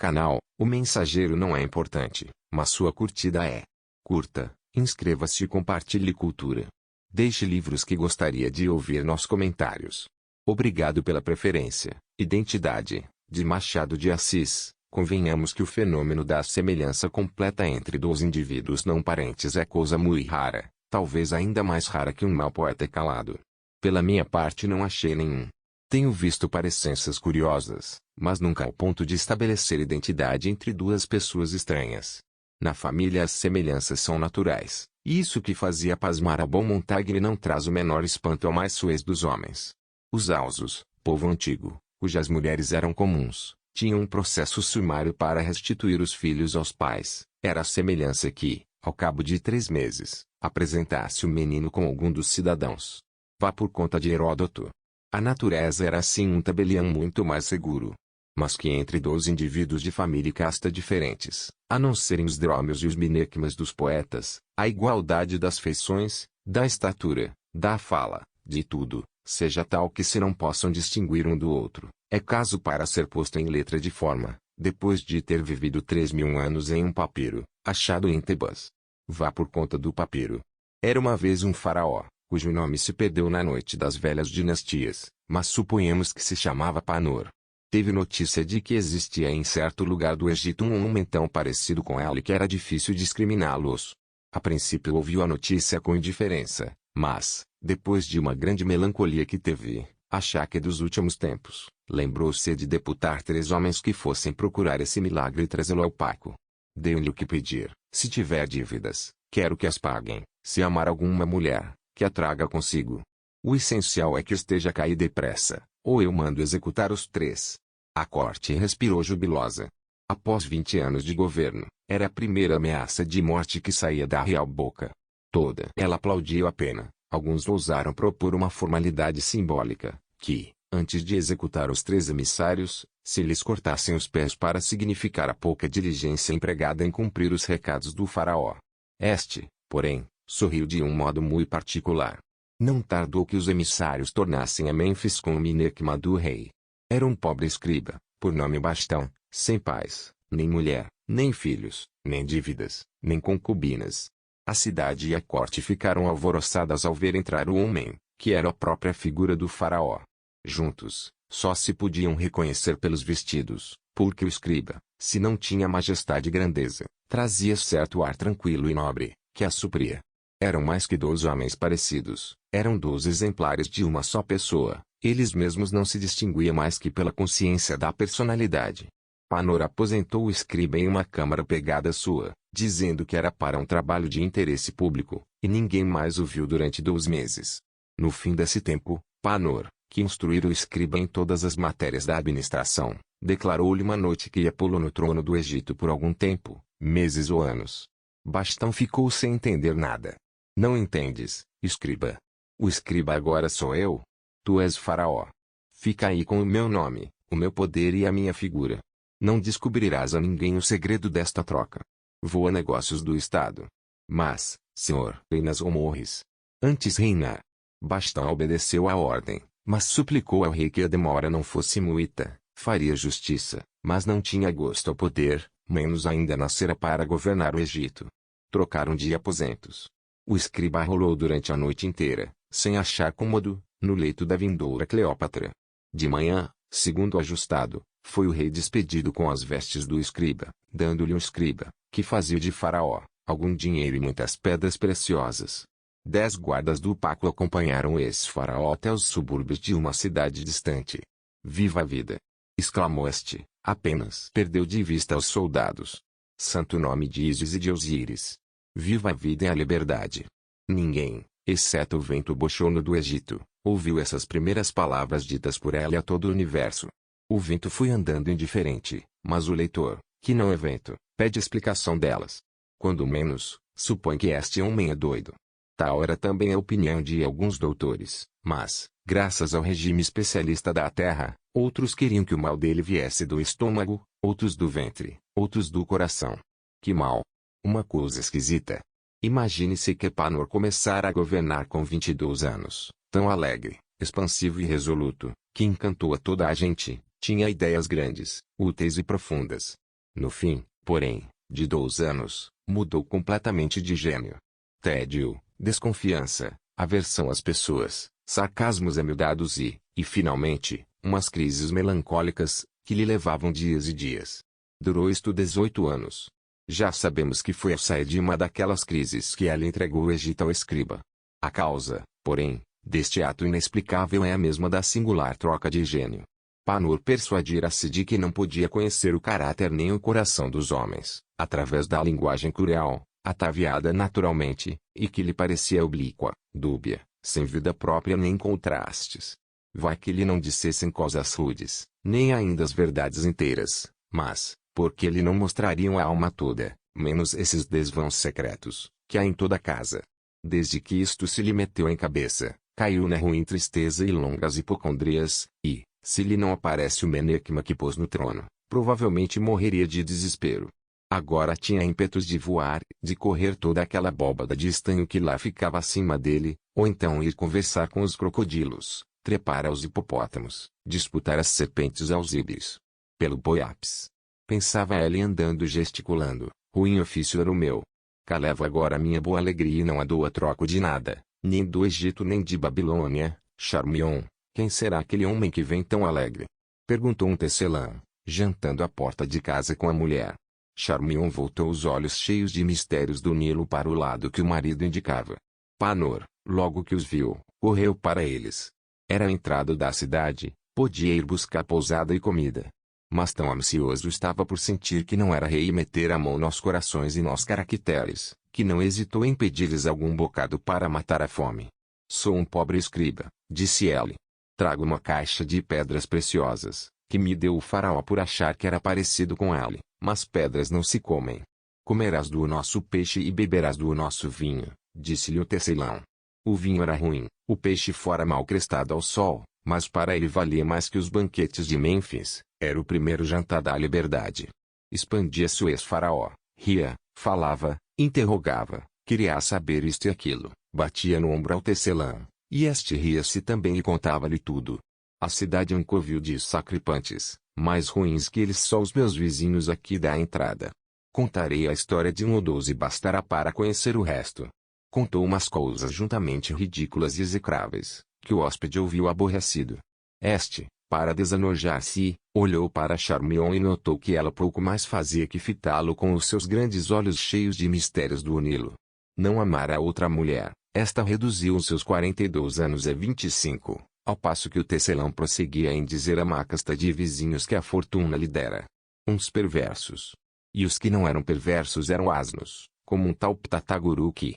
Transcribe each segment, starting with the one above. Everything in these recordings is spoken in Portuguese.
canal. O mensageiro não é importante, mas sua curtida é. Curta, inscreva-se e compartilhe cultura. Deixe livros que gostaria de ouvir nos comentários. Obrigado pela preferência. Identidade, de Machado de Assis. Convenhamos que o fenômeno da semelhança completa entre dois indivíduos não parentes é coisa muito rara, talvez ainda mais rara que um mau poeta calado. Pela minha parte não achei nenhum. Tenho visto parecenças curiosas, mas nunca ao ponto de estabelecer identidade entre duas pessoas estranhas. Na família as semelhanças são naturais, e isso que fazia pasmar a Beaumontagne não traz o menor espanto ao mais suez dos homens. Os Ausos, povo antigo, cujas mulheres eram comuns, tinham um processo sumário para restituir os filhos aos pais. Era a semelhança que, ao cabo de 3 meses, apresentasse o menino com algum dos cidadãos. Vá por conta de Heródoto. A natureza era assim um tabelião muito mais seguro. Mas que entre 2 indivíduos de família e casta diferentes, a não serem os drômios e os minequmas dos poetas, a igualdade das feições, da estatura, da fala, de tudo, seja tal que se não possam distinguir um do outro, é caso para ser posto em letra de forma, depois de ter vivido 3.000 anos em um papiro, achado em Tebas. Vá por conta do papiro. Era uma vez um faraó, cujo nome se perdeu na noite das velhas dinastias, mas suponhamos que se chamava Panor. Teve notícia de que existia em certo lugar do Egito um homem tão parecido com ela que era difícil discriminá-los. A princípio ouviu a notícia com indiferença, mas, depois de uma grande melancolia que teve, achaque dos últimos tempos, lembrou-se de deputar 3 homens que fossem procurar esse milagre e trazê-lo ao Paco. Deu-lhe o que pedir: se tiver dívidas, quero que as paguem; se amar alguma mulher, que a traga consigo. O essencial é que esteja caída depressa, ou eu mando executar os 3. A corte respirou jubilosa. Após 20 anos de governo, era a primeira ameaça de morte que saía da real boca. Toda ela aplaudiu a pena. Alguns ousaram propor uma formalidade simbólica, que, antes de executar os 3 emissários, se lhes cortassem os pés para significar a pouca diligência empregada em cumprir os recados do faraó. Este, porém, sorriu de um modo muito particular. Não tardou que os emissários tornassem a Mênfis com o minequima do rei. Era um pobre escriba, por nome Bastão, sem pais, nem mulher, nem filhos, nem dívidas, nem concubinas. A cidade e a corte ficaram alvoroçadas ao ver entrar o homem, que era a própria figura do faraó. Juntos, só se podiam reconhecer pelos vestidos, porque o escriba, se não tinha majestade e grandeza, trazia certo ar tranquilo e nobre, que a supria. Eram mais que 2 homens parecidos, eram 2 exemplares de uma só pessoa, eles mesmos não se distinguiam mais que pela consciência da personalidade. Panor aposentou o escriba em uma câmara pegada sua, dizendo que era para um trabalho de interesse público, e ninguém mais o viu durante 2 meses. No fim desse tempo, Panor, que instruíra o escriba em todas as matérias da administração, declarou-lhe uma noite que ia pô-lo no trono do Egito por algum tempo, meses ou anos. Bastão ficou sem entender nada. Não entendes, escriba? O escriba agora sou eu? Tu és faraó. Fica aí com o meu nome, o meu poder e a minha figura. Não descobrirás a ninguém o segredo desta troca. Vou a negócios do Estado. Mas, senhor, reinas ou morres? Antes reinar. Bastão obedeceu à ordem, mas suplicou ao rei que a demora não fosse muita, faria justiça, mas não tinha gosto ao poder, menos ainda nascera para governar o Egito. Trocaram de aposentos. O escriba rolou durante a noite inteira, sem achar cômodo, no leito da vindoura Cleópatra. De manhã, segundo ajustado, foi o rei despedido com as vestes do escriba, dando-lhe um escriba, que fazia de faraó, algum dinheiro e muitas pedras preciosas. 10 guardas do Paco acompanharam esse faraó até os subúrbios de uma cidade distante. Viva a vida! Exclamou este, apenas perdeu de vista os soldados. Santo nome de Ísis e de Osíris! Viva a vida e a liberdade! Ninguém, exceto o vento bochono do Egito, ouviu essas primeiras palavras ditas por ela a todo o universo. O vento foi andando indiferente, mas o leitor, que não é vento, pede explicação delas. Quando menos, supõe que este homem é doido. Tal era também a opinião de alguns doutores, mas, graças ao regime especialista da terra, outros queriam que o mal dele viesse do estômago, outros do ventre, outros do coração. Que mal! Uma coisa esquisita. Imagine-se que Panor começara a governar com 22 anos, tão alegre, expansivo e resoluto, que encantou a toda a gente, tinha ideias grandes, úteis e profundas. No fim, porém, de 2 anos, mudou completamente de gênio. Tédio, desconfiança, aversão às pessoas, sarcasmos amidados e finalmente, umas crises melancólicas, que lhe levavam dias e dias. Durou isto 18 anos. Já sabemos que foi a sair de uma daquelas crises que ela entregou o Egito ao escriba. A causa, porém, deste ato inexplicável é a mesma da singular troca de gênio. Panur persuadira-se de que não podia conhecer o caráter nem o coração dos homens, através da linguagem cruel, ataviada naturalmente, e que lhe parecia oblíqua, dúbia, sem vida própria nem contrastes. Vai que lhe não dissessem coisas rudes, nem ainda as verdades inteiras, mas, porque lhe não mostrariam a alma toda, menos esses desvãos secretos, que há em toda casa. Desde que isto se lhe meteu em cabeça, caiu na ruim tristeza e longas hipocondrias, e, se lhe não aparece o menecma que pôs no trono, provavelmente morreria de desespero. Agora tinha ímpetos de voar, de correr toda aquela abóbada de estanho que lá ficava acima dele, ou então ir conversar com os crocodilos, trepar aos hipopótamos, disputar as serpentes aos íberos. Pelo Boiapes. Pensava ela andando e gesticulando, ruim ofício era o meu. Cá levo agora minha boa alegria e não a dou a troco de nada, nem do Egito nem de Babilônia, Charmion. Quem será aquele homem que vem tão alegre? Perguntou um tecelã, jantando à porta de casa com a mulher. Charmion voltou os olhos cheios de mistérios do Nilo para o lado que o marido indicava. Panor, logo que os viu, correu para eles. Era a entrada da cidade, podia ir buscar pousada e comida. Mas tão ansioso estava por sentir que não era rei e meter a mão nos corações e nos caracteres, que não hesitou em pedir-lhes algum bocado para matar a fome. Sou um pobre escriba, disse ele. Trago uma caixa de pedras preciosas, que me deu o faraó por achar que era parecido com ele, mas pedras não se comem. Comerás do nosso peixe e beberás do nosso vinho, disse-lhe o tecelão. O vinho era ruim, o peixe fora mal crestado ao sol, mas para ele valia mais que os banquetes de Mênfis, era o primeiro jantar da liberdade. Expandia-se o ex-faraó, ria, falava, interrogava, queria saber isto e aquilo, batia no ombro ao tecelã. E este ria-se também e contava-lhe tudo. A cidade é um covil de sacripantes, mais ruins que eles só os meus vizinhos aqui da entrada. Contarei a história de um ou 12 e bastará para conhecer o resto. Contou umas coisas juntamente ridículas e execráveis, que o hóspede ouviu aborrecido. Este, para desanojar-se, olhou para Charmion e notou que ela pouco mais fazia que fitá-lo com os seus grandes olhos cheios de mistérios do Nilo. Não amara a outra mulher. Esta reduziu os seus 42 anos a 25, ao passo que o tecelão prosseguia em dizer a má casta de vizinhos que a fortuna lhe dera. Uns perversos. E os que não eram perversos eram asnos, como um tal Ptataguru que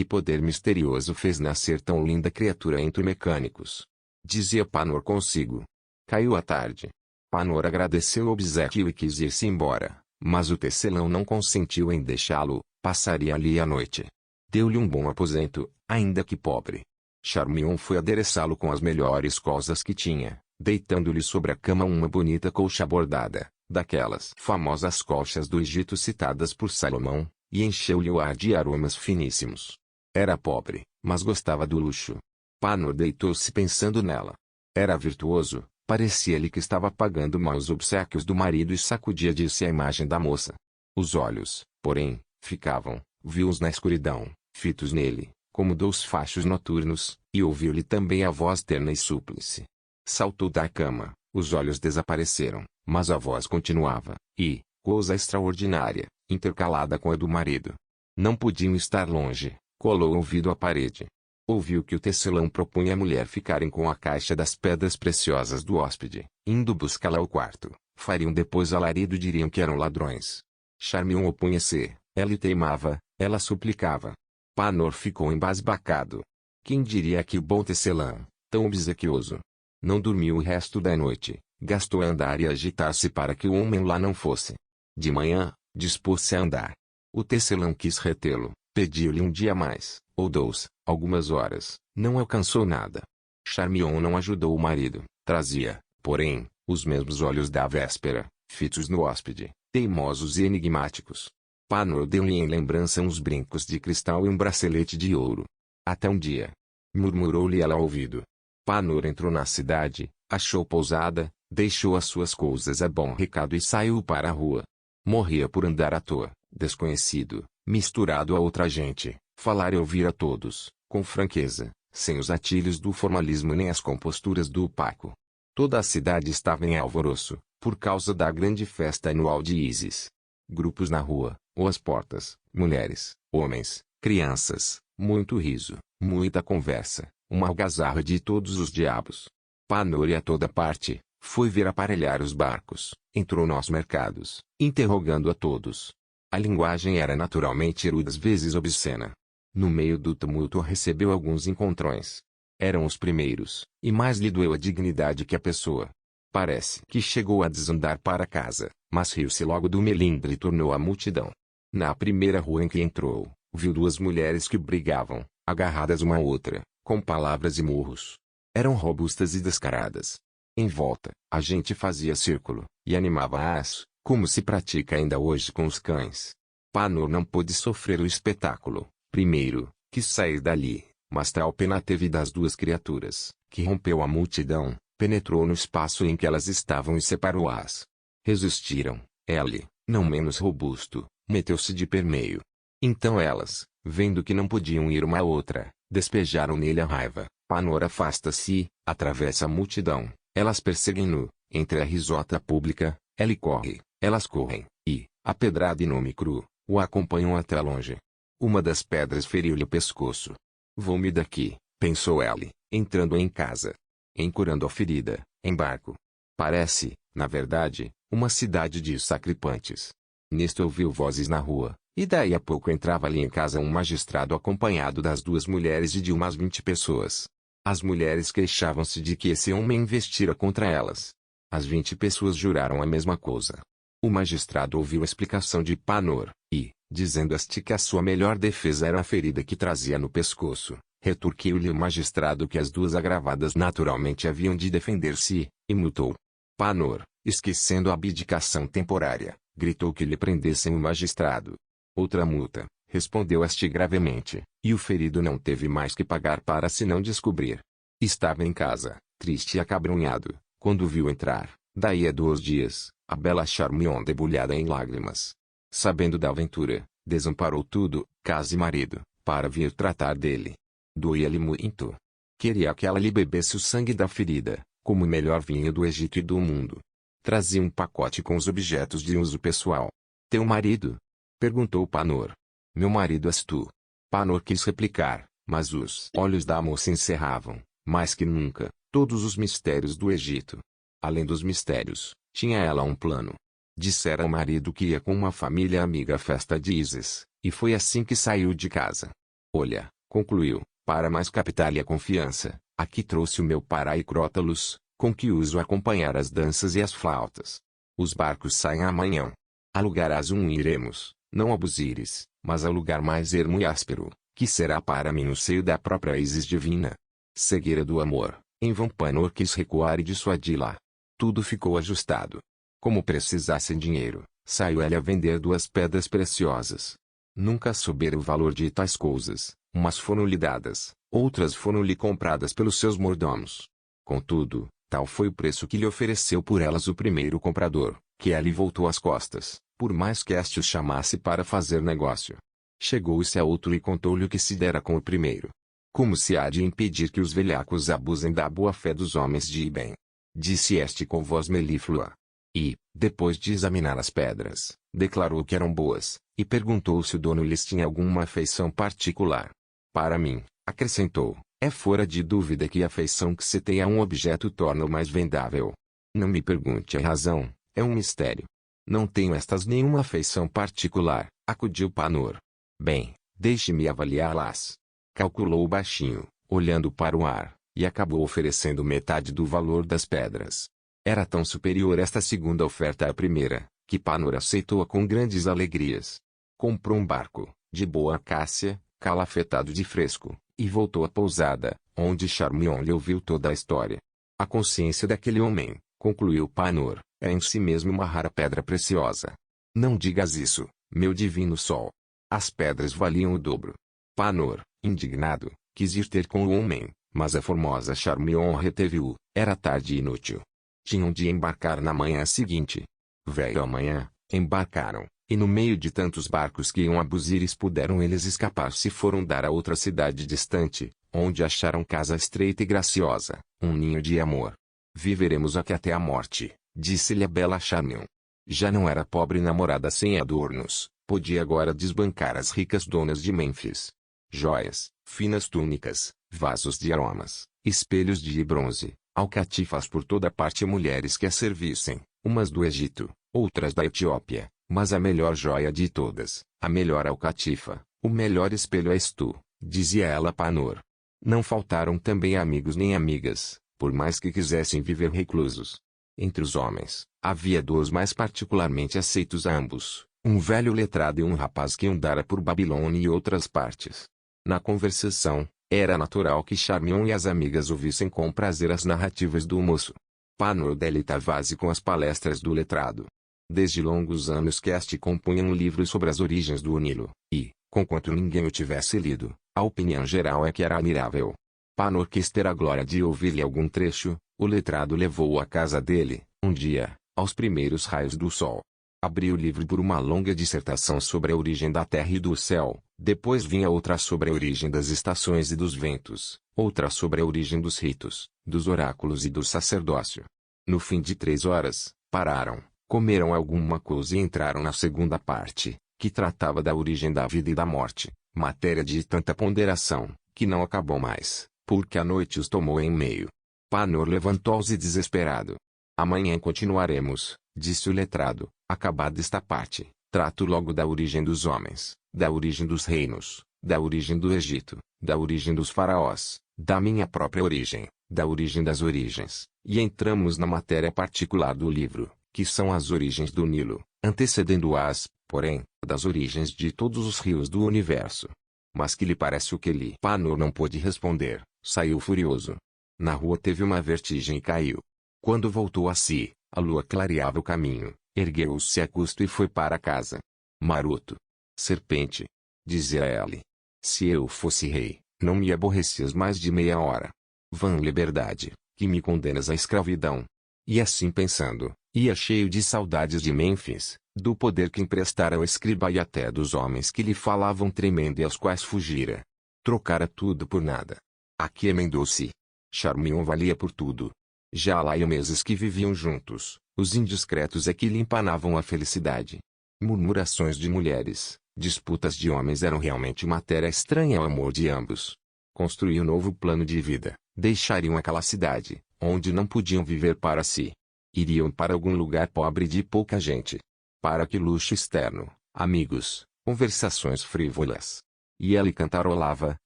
poder misterioso fez nascer tão linda criatura entre mecânicos. Dizia Panor consigo. Caiu a tarde. Panor agradeceu o obséquio e quis ir-se embora, mas o tecelão não consentiu em deixá-lo, passaria ali a noite. Deu-lhe um bom aposento, ainda que pobre. Charmion foi adereçá-lo com as melhores coisas que tinha, deitando-lhe sobre a cama uma bonita colcha bordada, daquelas famosas colchas do Egito citadas por Salomão, e encheu-lhe o ar de aromas finíssimos. Era pobre, mas gostava do luxo. Panor deitou-se pensando nela. Era virtuoso, parecia-lhe que estava pagando mal os obséquios do marido e sacudia de si a imagem da moça. Os olhos, porém, ficavam, viu-os na escuridão, fitos nele, como 2 fachos noturnos, e ouviu-lhe também a voz terna e súplice. Saltou da cama, os olhos desapareceram, mas a voz continuava, e, coisa extraordinária, intercalada com a do marido. Não podiam estar longe, colou o ouvido à parede. Ouviu que o tecelão propunha à mulher ficarem com a caixa das pedras preciosas do hóspede, indo buscá-la ao quarto, fariam depois alarido e diriam que eram ladrões. Charmion opunha-se, ela teimava, ela suplicava. Panor ficou embasbacado. Quem diria que o bom tecelã, tão obsequioso, não dormiu o resto da noite, gastou a andar e agitar-se para que o homem lá não fosse. De manhã, dispôs-se a andar. O tecelão quis retê-lo, pediu-lhe um dia mais, ou 2, algumas horas, não alcançou nada. Charmion não ajudou o marido, trazia, porém, os mesmos olhos da véspera, fitos no hóspede, teimosos e enigmáticos. Panor deu-lhe em lembrança uns brincos de cristal e um bracelete de ouro. Até um dia. Murmurou-lhe ela ao ouvido. Panor entrou na cidade, achou pousada, deixou as suas coisas a bom recado e saiu para a rua. Morria por andar à toa, desconhecido, misturado a outra gente, falar e ouvir a todos, com franqueza, sem os atilhos do formalismo nem as composturas do opaco. Toda a cidade estava em alvoroço, por causa da grande festa anual de Ísis. Grupos na rua, ou às portas, mulheres, homens, crianças, muito riso, muita conversa, uma algazarra de todos os diabos. Panor ia a toda parte, foi ver aparelhar os barcos, entrou nos mercados, interrogando a todos. A linguagem era naturalmente rude às vezes obscena. No meio do tumulto recebeu alguns encontrões. Eram os primeiros, e mais lhe doeu a dignidade que a pessoa. Parece que chegou a desandar para casa, mas riu-se logo do melindre e tornou à multidão. Na primeira rua em que entrou, viu duas mulheres que brigavam, agarradas uma à outra, com palavras e murros. Eram robustas e descaradas. Em volta, a gente fazia círculo, e animava-as, como se pratica ainda hoje com os cães. Panor não pôde sofrer o espetáculo. Primeiro, quis sair dali, mas tal pena teve das duas criaturas, que rompeu a multidão, penetrou no espaço em que elas estavam e separou-as. Resistiram. Ele, não menos robusto, meteu-se de permeio. Então elas, vendo que não podiam ir uma à outra, despejaram nele a raiva. Panor afasta-se, atravessa a multidão, elas perseguem-no, entre a risota pública, ele corre, elas correm, e, apedrado e nome cru, o acompanham até longe. Uma das pedras feriu-lhe o pescoço. Vou-me daqui, pensou ele, entrando em casa. Encurando a ferida, embarco. Parece, na verdade, uma cidade de sacripantes. Nisto ouviu vozes na rua, e daí a pouco entrava ali em casa um magistrado acompanhado das duas mulheres e de umas 20 pessoas. As mulheres queixavam-se de que esse homem investira contra elas. As 20 pessoas juraram a mesma coisa. O magistrado ouviu a explicação de Panor, e, dizendo este que a sua melhor defesa era a ferida que trazia no pescoço, retorquiu-lhe o magistrado que as duas agravadas naturalmente haviam de defender-se, e multou. Panor, esquecendo a abdicação temporária, gritou que lhe prendessem o magistrado. Outra multa, respondeu este gravemente, e o ferido não teve mais que pagar para se não descobrir. Estava em casa, triste e acabrunhado, quando viu entrar, daí a 2 dias, a bela Charmion debulhada em lágrimas. Sabendo da aventura, desamparou tudo, casa e marido, para vir tratar dele. Doía-lhe muito. Queria que ela lhe bebesse o sangue da ferida, como o melhor vinho do Egito e do mundo. Trazia um pacote com os objetos de uso pessoal. Teu marido? Perguntou Panor. Meu marido és tu. Panor quis replicar, mas os olhos da moça encerravam, mais que nunca, todos os mistérios do Egito. Além dos mistérios, tinha ela um plano. Dissera ao marido que ia com uma família amiga à festa de Ísis, e foi assim que saiu de casa. Olha, concluiu, para mais capital-lhe a confiança, aqui trouxe o meu parai Crótalos, com que uso acompanhar as danças e as flautas. Os barcos saem amanhã. Alugarás um e iremos, não a Busires, mas a lugar mais ermo e áspero, que será para mim o seio da própria Ísis divina. Cegueira do amor, em vão Panor quis recuar e dissuadi-la. Tudo ficou ajustado. Como precisassem dinheiro, saiu ela a vender 2 pedras preciosas. Nunca soubera o valor de tais coisas, umas foram-lhe dadas, outras foram-lhe compradas pelos seus mordomos. Contudo, tal foi o preço que lhe ofereceu por elas o primeiro comprador, que ela lhe voltou as costas, por mais que este o chamasse para fazer negócio. Chegou-se a outro e contou-lhe o que se dera com o primeiro. Como se há de impedir que os velhacos abusem da boa-fé dos homens de bem? Disse este com voz melíflua. E, depois de examinar as pedras, declarou que eram boas, e perguntou se o dono lhes tinha alguma afeição particular. Para mim, acrescentou, é fora de dúvida que a afeição que se tem a um objeto torna-o mais vendável. Não me pergunte a razão, é um mistério. Não tenho estas nenhuma afeição particular, acudiu Panor. Bem, deixe-me avaliá-las. Calculou baixinho, olhando para o ar, e acabou oferecendo metade do valor das pedras. Era tão superior esta segunda oferta à primeira, que Panor aceitou-a com grandes alegrias. Comprou um barco, de boa acácia, calafetado de fresco, e voltou à pousada, onde Charmion lhe ouviu toda a história. A consciência daquele homem, concluiu Panor, é em si mesmo uma rara pedra preciosa. Não digas isso, meu divino sol. As pedras valiam o dobro. Panor, indignado, quis ir ter com o homem, mas a formosa Charmion reteve-o. Era tarde e inútil. Tinham de embarcar na manhã seguinte. Veio amanhã, Embarcaram, e no meio de tantos barcos que iam a Buzires puderam eles escapar-se e foram dar a outra cidade distante, onde acharam casa estreita e graciosa, um ninho de amor. Viveremos aqui até a morte, disse-lhe a bela Charmian. Já não era pobre namorada sem adornos, podia agora desbancar as ricas donas de Mênfis. Joias, finas túnicas, vasos de aromas, espelhos de bronze, alcatifas por toda parte e mulheres que a servissem, umas do Egito, outras da Etiópia, mas a melhor joia de todas, a melhor alcatifa, o melhor espelho és tu, dizia ela a Panor. Não faltaram também amigos nem amigas, por mais que quisessem viver reclusos. Entre os homens, havia dois mais particularmente aceitos a ambos, um velho letrado e um rapaz que andara por Babilônia e outras partes. Na conversação, era natural que Charmian e as amigas ouvissem com prazer as narrativas do moço. Panor deleitava-se com as palestras do letrado. Desde longos anos que este compunha um livro sobre as origens do Nilo, e, conquanto ninguém o tivesse lido, a opinião geral é que era admirável. Panor quis ter a glória de ouvir-lhe algum trecho, o letrado levou-o à casa dele, um dia, aos primeiros raios do sol. Abriu o livro por uma longa dissertação sobre a origem da terra e do céu, depois vinha outra sobre a origem das estações e dos ventos, outra sobre a origem dos ritos, dos oráculos e do sacerdócio. No fim de 3 horas, pararam, comeram alguma coisa e entraram na segunda parte, que tratava da origem da vida e da morte, matéria de tanta ponderação, que não acabou mais, porque a noite os tomou em meio. Panor levantou-se desesperado. Amanhã continuaremos, disse o letrado, acabada esta parte, trato logo da origem dos homens, da origem dos reinos, da origem do Egito, da origem dos faraós, da minha própria origem, da origem das origens, e entramos na matéria particular do livro, que são as origens do Nilo, antecedendo-as, porém, das origens de todos os rios do universo. Mas que lhe parece o que li? Panor não pôde responder, saiu furioso. Na rua teve uma vertigem e caiu. Quando voltou a si, a lua clareava o caminho, ergueu-se a custo e foi para casa. Maroto! Serpente! Dizia ela. Se eu fosse rei, não me aborrecias mais de meia hora. Vã liberdade, que me condenas à escravidão. E assim pensando, ia cheio de saudades de Mênfis, do poder que emprestara ao escriba e até dos homens que lhe falavam tremendo e aos quais fugira. Trocara tudo por nada. Aqui emendou-se. Charmian valia por tudo. Já há lá meses que viviam juntos, os indiscretos é que lhe empanavam a felicidade. Murmurações de mulheres, disputas de homens eram realmente matéria estranha ao amor de ambos. Construíam um novo plano de vida, deixariam aquela cidade, onde não podiam viver para si. Iriam para algum lugar pobre de pouca gente. Para que luxo externo, amigos, conversações frívolas. E ele cantarolava,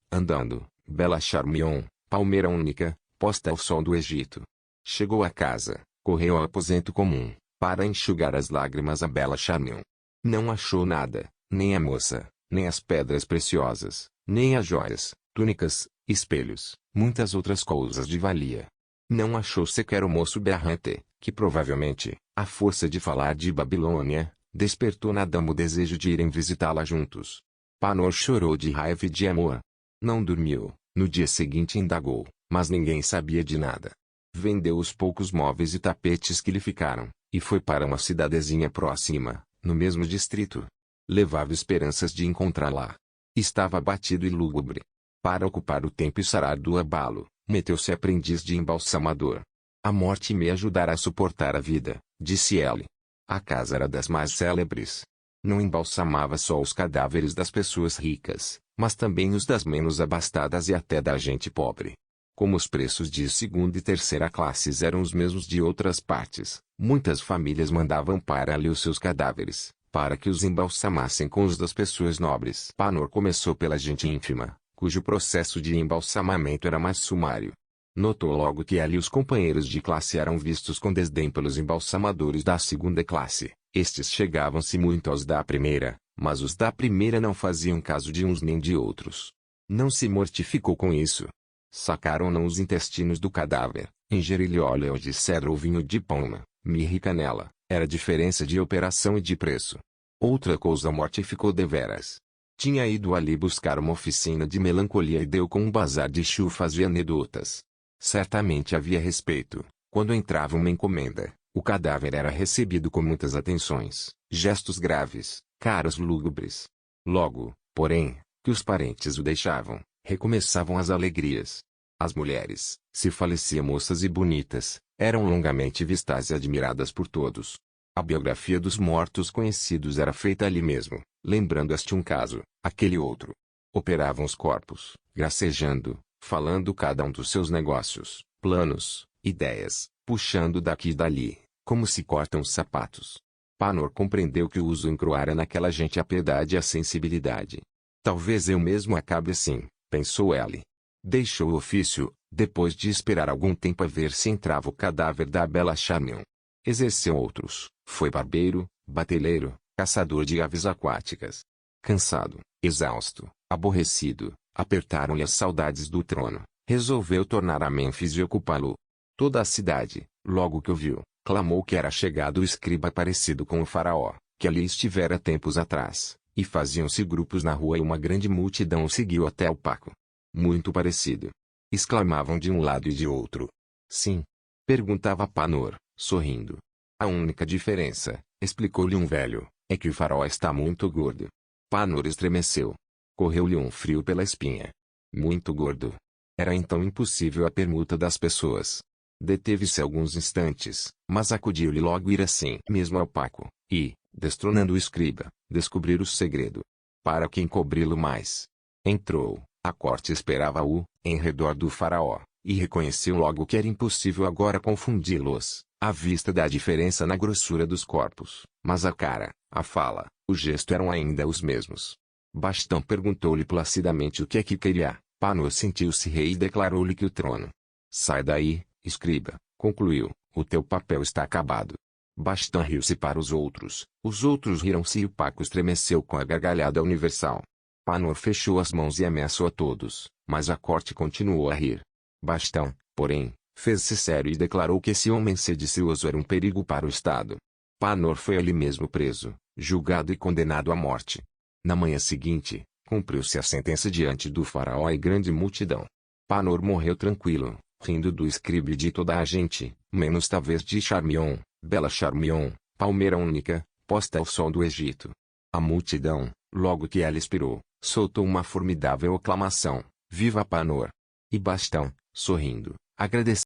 andando, bela Charmian, palmeira única, posta ao sol do Egito. Chegou a casa, correu ao aposento comum, para enxugar as lágrimas a bela Charmian. Não achou nada, nem a moça, nem as pedras preciosas, nem as joias, túnicas, espelhos, muitas outras coisas de valia. Não achou sequer o moço berrante, que provavelmente, à força de falar de Babilônia, despertou na dama o desejo de irem visitá-la juntos. Panor chorou de raiva e de amor. Não dormiu, no dia seguinte indagou, mas ninguém sabia de nada. Vendeu os poucos móveis e tapetes que lhe ficaram, e foi para uma cidadezinha próxima, no mesmo distrito. Levava esperanças de encontrá-la. Estava abatido e lúgubre. Para ocupar o tempo e sarar do abalo, meteu-se aprendiz de embalsamador. A morte me ajudará a suportar a vida, disse ele. A casa era das mais célebres. Não embalsamava só os cadáveres das pessoas ricas, mas também os das menos abastadas e até da gente pobre. Como os preços de segunda e terceira classes eram os mesmos de outras partes, muitas famílias mandavam para ali os seus cadáveres, para que os embalsamassem com os das pessoas nobres. Panor começou pela gente ínfima, cujo processo de embalsamamento era mais sumário. Notou logo que ali os companheiros de classe eram vistos com desdém pelos embalsamadores da segunda classe. Estes chegavam-se muito aos da primeira, mas os da primeira não faziam caso de uns nem de outros. Não se mortificou com isso. Sacaram-não os intestinos do cadáver, ingeriram-lhe óleo de cedro ou vinho de palma, mirra e canela, era diferença de operação e de preço. Outra coisa mortificou deveras. Tinha ido ali buscar uma oficina de melancolia e deu com um bazar de chufas e anedotas. Certamente havia respeito, quando entrava uma encomenda, O cadáver era recebido com muitas atenções, gestos graves, caras lúgubres. Logo, porém, que os parentes o deixavam, recomeçavam as alegrias. As mulheres, se faleciam moças e bonitas, eram longamente vistas e admiradas por todos. A biografia dos mortos conhecidos era feita ali mesmo, lembrando este um caso, aquele outro. Operavam os corpos, gracejando, falando cada um dos seus negócios, planos, ideias, puxando daqui e dali, como se cortam os sapatos. Panor compreendeu que o uso encruara naquela gente a piedade e a sensibilidade. Talvez eu mesmo acabe assim, pensou ele. Deixou o ofício, depois de esperar algum tempo a ver se entrava o cadáver da bela Charmian. Exerceu outros, foi barbeiro, bateleiro, caçador de aves aquáticas. Cansado, exausto, aborrecido, apertaram-lhe as saudades do trono. Resolveu tornar a Mênfis e ocupá-lo. Toda a cidade, logo que o viu, clamou que era chegado o escriba parecido com o faraó, que ali estivera tempos atrás, e faziam-se grupos na rua e uma grande multidão o seguiu até o Paco. Muito parecido. Exclamavam de um lado e de outro. Sim. Perguntava Panor, sorrindo. A única diferença, explicou-lhe um velho, é que o faraó está muito gordo. Panor estremeceu. Correu-lhe um frio pela espinha. Muito gordo. Era então impossível a permuta das pessoas. Deteve-se alguns instantes, mas acudiu-lhe logo ir assim mesmo ao Paco, e, destronando o escriba, descobrir o segredo. Para que encobri-lo mais? Entrou, a corte esperava-o, em redor do faraó, e reconheceu logo que era impossível agora confundi-los, à vista da diferença na grossura dos corpos, mas a cara, a fala, o gesto eram ainda os mesmos. Bastão perguntou-lhe placidamente o que é que queria. Panor sentiu-se rei e declarou-lhe que o trono. Sai daí, escriba, concluiu, o teu papel está acabado. Bastão riu-se para os outros riram-se e o Paco estremeceu com a gargalhada universal. Panor fechou as mãos e ameaçou a todos, mas a corte continuou a rir. Bastão, porém, fez-se sério e declarou que esse homem sedicioso era um perigo para o Estado. Panor foi ali mesmo preso, julgado e condenado à morte. Na manhã seguinte, cumpriu-se a sentença diante do faraó e grande multidão. Panor morreu tranquilo, rindo do escriba e de toda a gente, menos talvez de Charmion, bela Charmion, palmeira única, posta ao sol do Egito. A multidão, logo que ela expirou, soltou uma formidável aclamação, viva Panor! E Bastão, sorrindo, agradeceu